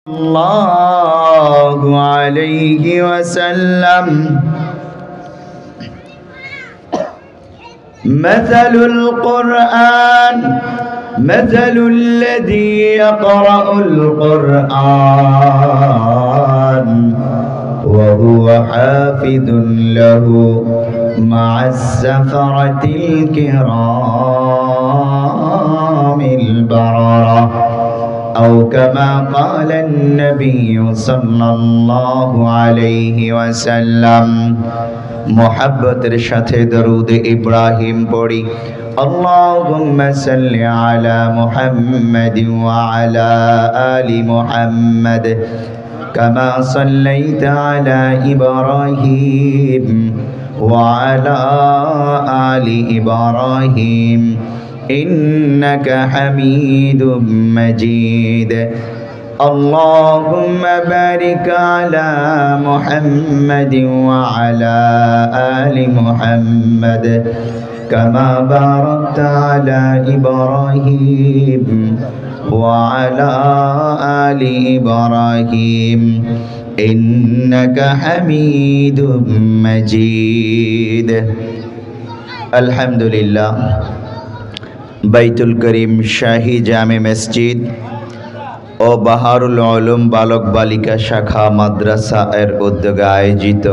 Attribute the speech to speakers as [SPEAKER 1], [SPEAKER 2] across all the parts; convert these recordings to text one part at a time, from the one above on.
[SPEAKER 1] الله عليه وسلم مثل القرآن مثل الذي يقرأ القرآن وهو حافظ له مع السفرة الكرام البررة أو كما قال النبي صلى الله عليه وسلم محبت رشاد درود إبراهيم بوري اللهم صل على محمد وعلى آل محمد كما صليت على إبراهيم وعلى آل إبراهيم إنك حميد مجيد اللهم بارك على محمد وعلى آل محمد كما باركت على إبراهيم وعلى آل إبراهيم إنك حميد مجيد الحمد لله বাইতুল করিম শাহী জামে মসজিদ ও বাহারুল উলুম বালক বালিকা শাখা মাদ্রাসা এর উদ্যোগে আয়োজিত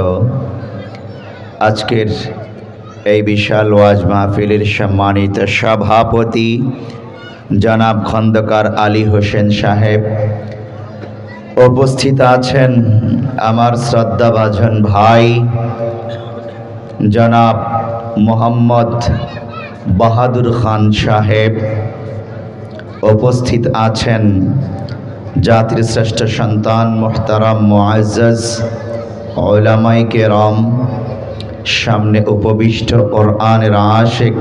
[SPEAKER 1] আজকের এই বিশাল ওয়াজ মাহফিলের সম্মানিত সভাপতি জনাব খন্দকার আলী হোসেন সাহেব, উপস্থিত আছেন আমার শ্রদ্ধাভাজন ভাই জনাব মোহাম্মদ বাহাদুর খান সাহেব, উপস্থিত আছেন জাতির শ্রেষ্ঠ সন্তান মুহতারাম মুআজ্জাজ উলামায়ে কেরাম, সামনে উপবিষ্ট কোরআনের আশিক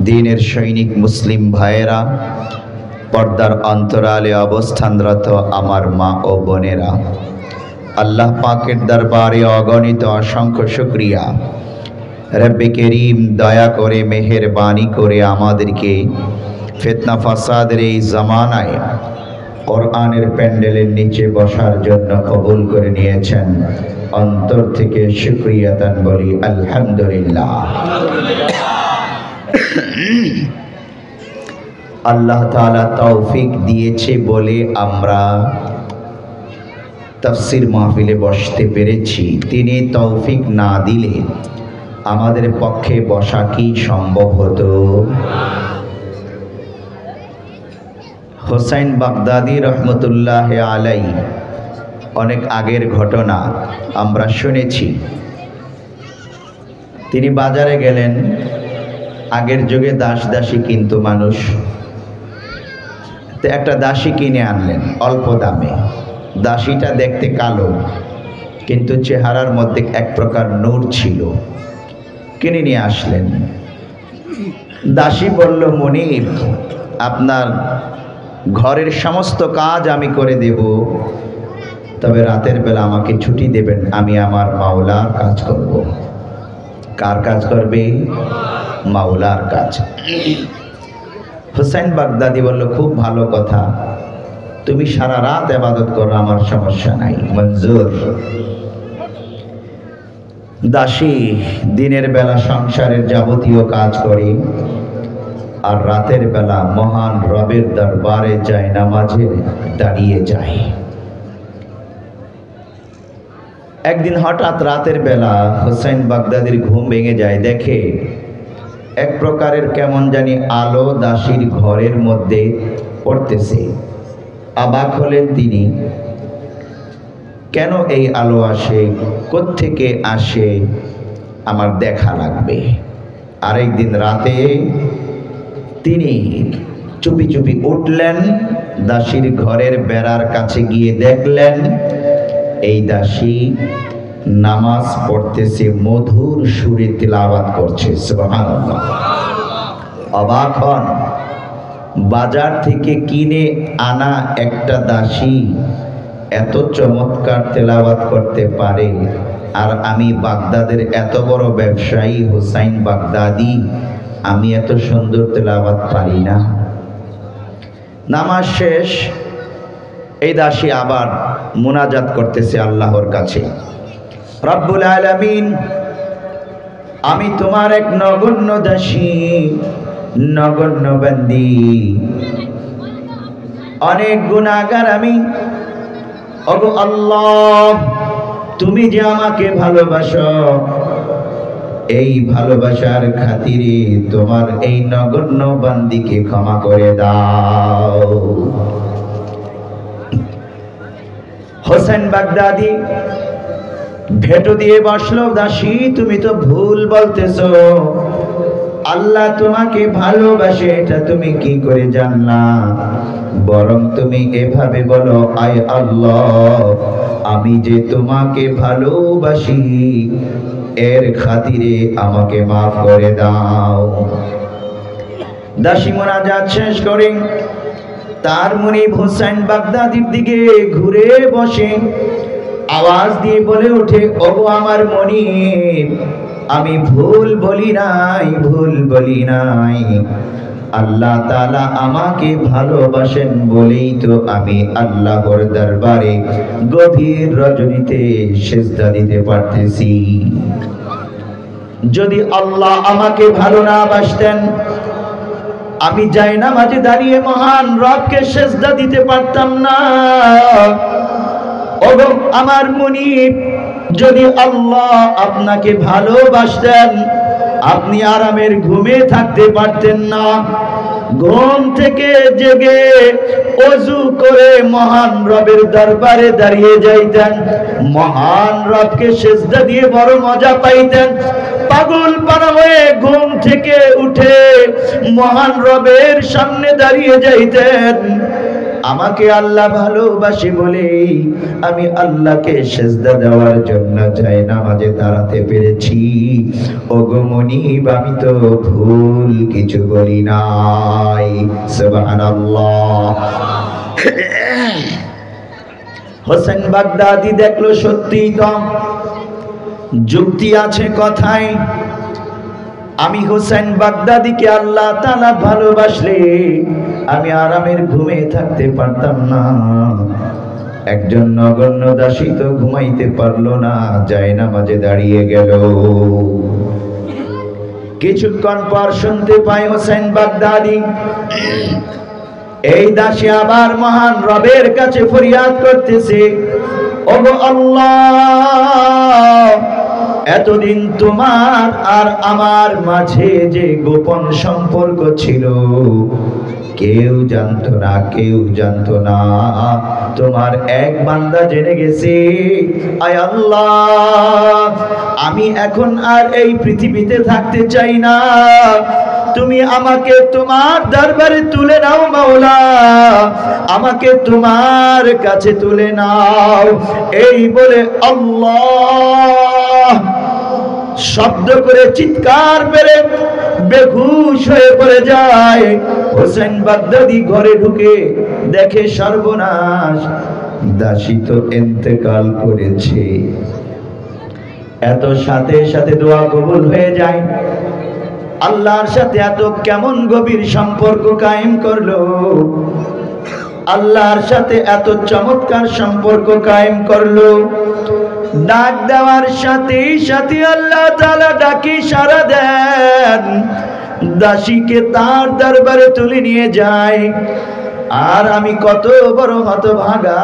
[SPEAKER 1] দ্বীনের সৈনিক মুসলিম ভাইয়েরা, পর্দার অন্তরালে অবস্থানরত আমার মা ও বোনেরা, আল্লাহ পাকের দরবারে অগণিত অসংখ্য শুকরিয়া। রব্বে করিম দয়া করে মেহেরবানি করে আমাদেরকে ফিতনা ফাসাদের এই জামানায় কোরআনের প্যান্ডেলের নিচে বসার জন্য কবুল করে নিয়েছেন। অন্তর থেকে শুকরিয়া দান বলি আলহামদুলিল্লাহ। আল্লাহ তাআলা তৌফিক দিয়েছে বলে আমরা তাফসীর মাহফিলে বসতে পেরেছি। তিনি তৌফিক না দিলে আমাদের পক্ষে বসা কি সম্ভব হতো? হুসাইন বাগদাদি রহমতুল্লাহ আলাই অনেক আগের ঘটনা আমরা শুনেছি। তিনি বাজারে গেলেন, আগের যুগে দাস দাসী কিন্তু মানুষ, তো একটা দাসী কিনে আনলেন অল্প দামে। দাসীটা দেখতে কালো কিন্তু চেহারার মধ্যে এক প্রকার নূর ছিল। কিনে নিয়ে আসলেন। দাসী বলল, মনিব, আপনার ঘরের সমস্ত কাজ আমি করে দেব, তবে রাতের বেলা আমাকে ছুটি দেবেন, আমি আমার মাওলার কাজ করব। কার কাজ করবে? মাওলার কাজ। হুসাইন বাগদাদি বলল, খুব ভালো কথা, তুমি সারা রাত ইবাদত করো, আমার সমস্যা নাই, মঞ্জুর। দাসী দিনের বেলা সংসারের যাবতীয় কাজ করে আর রাতের বেলা মহান রবের দরবারে যায়, নামাজে দাঁড়িয়ে যায়। একদিন হঠাৎ রাতের বেলা হুসাইন বাগদাদির ঘুম ভেঙে যায়, দেখে এক প্রকারের কেমন জানি আলো দাসীর ঘরের মধ্যে পড়তেছে। অবাক হলেন তিনি, কেন এই আলো আসে, কোত্থেকে আসে, আমার দেখা লাগবে। আরেকদিন রাতে তিনি চুপি চুপি উঠলেন, দাসীর ঘরের বেড়ার কাছে গিয়ে দেখলেন এই দাসী নামাজ পড়তেছে, মধুর সুরে তিলাওয়াত করছে, সুবহানাল্লাহ। অবাক হন, বাজার থেকে কিনে আনা একটা দাসী এত চমৎকার তেলাওয়াত করতে পারে, আর আমি বাগদাদের এত বড় ব্যবসায়ী হুসাইন বাগদাদি আমি এত সুন্দর তেলাওয়াত পারি না। নামাজ শেষ, এই দাসী আবার মুনাজাত করতেছে আল্লাহর কাছে, রব্বুল আলামিন, আমি তোমার এক নগণ্য দাসী, নগণ্য বান্দি, অনেক গুনাহগার আমি। ওগো আল্লাহ, তুমি যে আমাকে ভালোবাসো, এই ভালোবাসার খাতিরে তোমার এই নগণ্য বান্দিকে ক্ষমা করে দাও। হোসেন বাগদাদি ভেটো দিয়ে বসলো, দাসী তুমি তো ভুল বলতেছো, আল্লাহ তোমাকে ভালোবাসে এটা তুমি কি করে জানলা? বরং তুমি এভাবে বলো, আয় আল্লাহ, আমি যে তোমাকে ভালোবাসি এর খাতিরে আমাকে মাফ করে দাও। দাসী মুনাজাত শেষ করে তার মুনিব হোসেন বাগদাদির দিকে ঘুরে বসে আওয়াজ দিয়ে বলে ওঠে, ওগো আমার মুনিব, আমি ভুল বলি নাই, ভুল বলি নাই। আল্লাহ তাআলা আমাকে ভালোবাসেন বলেই তো আমি আল্লাহর দরবারে গভীর রজনীতে সিজদা দিতে পারতেছি। যদি আল্লাহ আমাকে ভালো না বাসতেন, আমি জায়নামাজে দাঁড়িয়ে মহান রবকে সিজদা দিতে পারতাম না। ওগো আমার মুনিব, যদি আল্লাহ আপনাকে ভালোবাসতেন, আপনি আরামের ঘুমে থাকতে পারতেন না। ঘুম থেকে জেগে ওযু করে মহান রবের দরবারে দাঁড়িয়ে যাইতেন, মহান রবকে সিজদা দিয়ে বড় মজা পাইতেন। পাগল পারা হয়ে ঘুম থেকে উঠে মহান রবের সামনে দাঁড়িয়ে যাইতেন। আমাকে আল্লাহ ভালোবাসে বলে আমি আল্লাহকে সিজদা দেওয়ার জন্য জায়নামাজে দাঁড়াতে পেরেছি। ওগো মুনিব, আমি তো ভুল কিছু বলি নাই। সুবহানাল্লাহ। হোসেন বাগদাদি দেখলো সত্যিই তো যুক্তি আছে কথায়। আমি হোসেন বাগদাদিকে আল্লাহ তাআলা ভালোবাসলে আমি আরামের ঘুমে থাকতে পারতাম না। একজন নগণ্য দাসী তো ঘুমাইতে পারলো না, জায়নামাজে দাঁড়িয়ে গেল। কিছুক্ষণ পর শুনতে পাই হোসেন বাগদাদি, এই দাসী আবার মহান রবের কাছে ফরিয়াদ করতেছে, ওগো আল্লাহ, এতদিন তোমার আর আমার মাঝে যে গোপন সম্পর্ক ছিল কেউ জানতো না, কেউ জানতো না। তোমার এক বান্দা জেনে গেছে। আয় আল্লাহ, আমি এখন আর এই পৃথিবীতে থাকতে চাই না, তুমি আমাকে তোমার দরবারে তুলে নাও মাওলা, আমাকে তোমার কাছে তুলে নাও। এই বলে আল্লাহ শব্দ করে চিৎকার মেরে বেহুশ হয়ে পড়ে যায়। হোসেন বাগদাদি ঘরে ঢুকে দেখে সর্বনাশ, দাসী তো ইন্তেকাল করেছে। এত সাথে সাথে দোয়া কবুল হয়ে যায়। আল্লাহর সাথে এত কেমন গভীর সম্পর্ক কায়েম করলো, আল্লাহর সাথে এত চমৎকার সম্পর্ক কায়েম করলো। ডাক দেওয়ার সাথে সাথে আল্লাহ তাআলা ডাকি সাড়া দেন, দাসীকে তার দরবারে তুলে নিয়ে যায়। আর আমি কত বড় হতভাগা,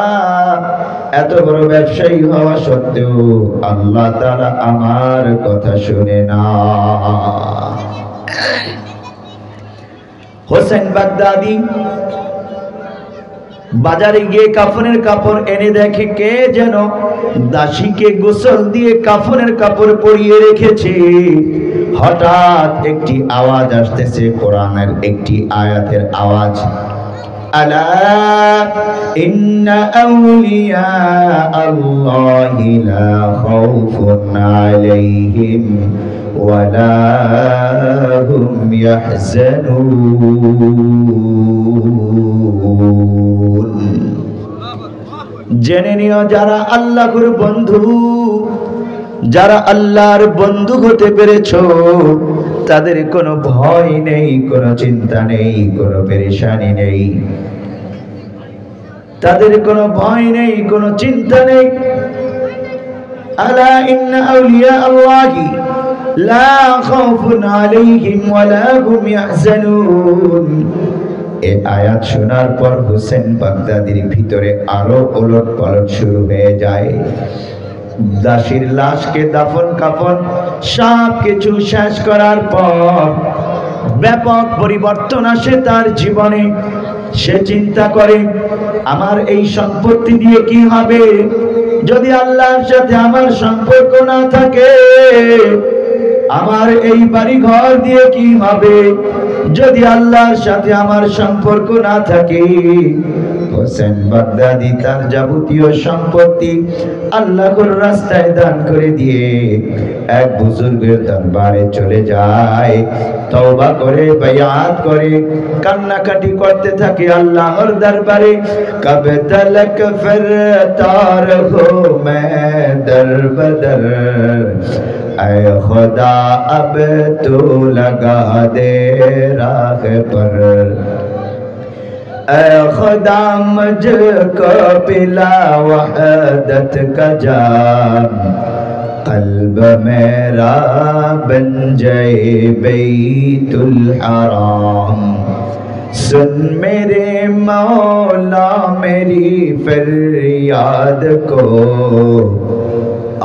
[SPEAKER 1] এত বড় ব্যবসায়ী হওয়া সত্ত্বেও আল্লাহ তাআলা আমার কথা শুনে না। হোসেন বাগদাদি বাজারে গিয়ে কাফনের কাপড় এনে দেখে কে যেন দাসীকে গোসল দিয়ে কাফনের কাপড় পরিয়ে রেখেছে। হঠাৎ একটি আওয়াজ আসতেছে, কোরআনের একটি আয়াতের আওয়াজ, আলা ইন্না আউলিয়া আল্লাহি লা খাউফুন আলাইহিম ওয়ালা হুম ইয়াহজানুন। জেনে নিও, যারা আল্লাহর বন্ধু, যারা আল্লাহর বন্ধু হতে পেরেছো, তাদের কোনো ভয় নেই, কোনো চিন্তা নেই, কোনো পেরেশানি নেই। তাদের কোনো ভয় নেই, কোনো চিন্তা নেই। আলা ইন্না আউলিয়া আল্লাহি লা খাউফুন আলাইহিম ওয়া লা হুম ইয়াহজানুন। এই আয়াত শোনার পর হোসেন বাগদাদির ভিতরে আরো ওলটপালট শুরু হয়ে যায়। দাসীর লাশকে দাফন কাফন সব কিছু শেষ করার পর ব্যাপক পরিবর্তন আসে তার জীবনে। সে চিন্তা করে, আমার এই সম্পত্তি দিয়ে কি হবে যদি আল্লাহর সাথে আমার সম্পর্ক না থাকে? আমার এই বাড়ি ঘর দিয়ে কি হবে যদি আল্লাহর সাথে আমার সম্পর্ক না থাকে? হোসেন বাগদাদি তার যাবতীয় সম্পত্তি আল্লাহর রাস্তায় দান করে দিয়ে এক বুজুর্গের দরবারে চলে যায়। তওবা করে, বায়াত করে, কান্নাকাটি করতে থাকে আল্লাহর দরবারে। কবে তলক ফিরতা রহো মে দর বদর, ऐ खुदा अब तू लगा दे राह पर, ऐ खुदा मुझको पिला वहदत का जाम, कल्ब मेरा बन जाए बैतुल हराम। सुन मेरे मौला मेरी फरियाद को,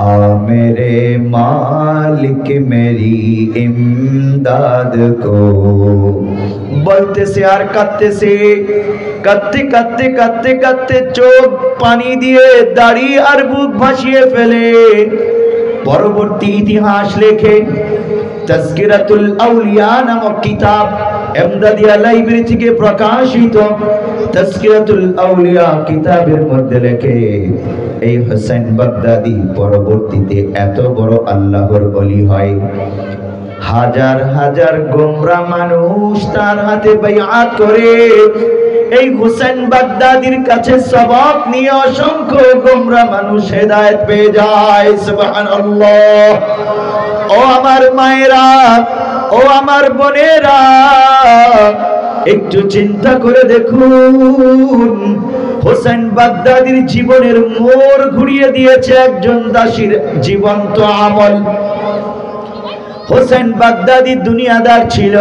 [SPEAKER 1] आ मेरे मालिक मेरी इमदाद को। বলতেছে আর কাঁদতেছে, কাঁদতে কাঁদতে কাঁদতে কাঁদতে চোখ পানি দিয়ে দাড়ি আর বুক ভাসিয়ে ফেলে। পরবর্তী ইতিহাস লেখে তাজকিরাতুল আউলিয়া নামক কিতাব এমদাদিয়া লাইব্রেরি থেকে প্রকাশিত তাজকিরাতুল আউলিয়া কিতাবের মধ্যে লেখে, এই হোসেন বাগদাদি পরবর্তীতে এত বড় আল্লাহর ওলি হয়, হাজার হাজার গোমরা মানুষ তার হাতে বাইআত করে। এই হোসেন বাগদাদির কাছে সবক নিয়ে অসংখ্য গোমরা মানুষ হেদায়েত পেয়ে যায়। সুবহানাল্লাহ। ও আমার মায়েরা, ও আমার বোনেরা, একটু চিন্তা করে দেখুন, হোসেন বাগদাদির জীবনের মোড় ঘুরিয়ে দিয়েছে একজন দাসীর জীবন্ত আমল। হোসেন বাগদাদি দুনিয়াদার ছিল।